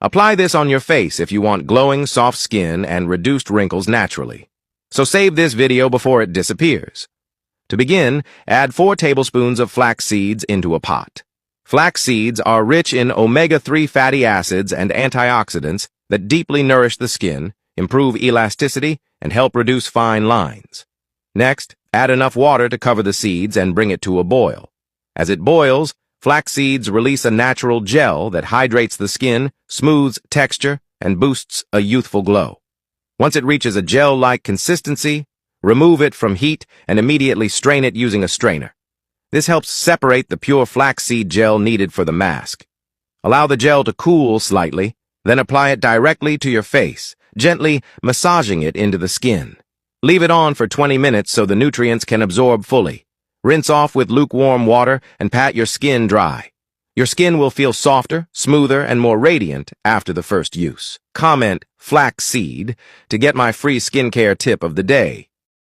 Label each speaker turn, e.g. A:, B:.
A: Apply this on your face if you want glowing, soft skin and reduced wrinkles naturally. So save this video before it disappears. To begin, add 4 tablespoons of flax seeds into a pot. Flax seeds are rich in omega-3 fatty acids and antioxidants that deeply nourish the skin, improve elasticity, and help reduce fine lines. Next, add enough water to cover the seeds and bring it to a boil. As it boils, flax seeds release a natural gel that hydrates the skin, smooths texture, and boosts a youthful glow. Once it reaches a gel-like consistency, remove it from heat and immediately strain it using a strainer. This helps separate the pure flaxseed gel needed for the mask. Allow the gel to cool slightly, then apply it directly to your face, gently massaging it into the skin. Leave it on for 20 minutes so the nutrients can absorb fully. Rinse off with lukewarm water and pat your skin dry. Your skin will feel softer, smoother, and more radiant after the first use. Comment flaxseed to get my free skincare tip of the day.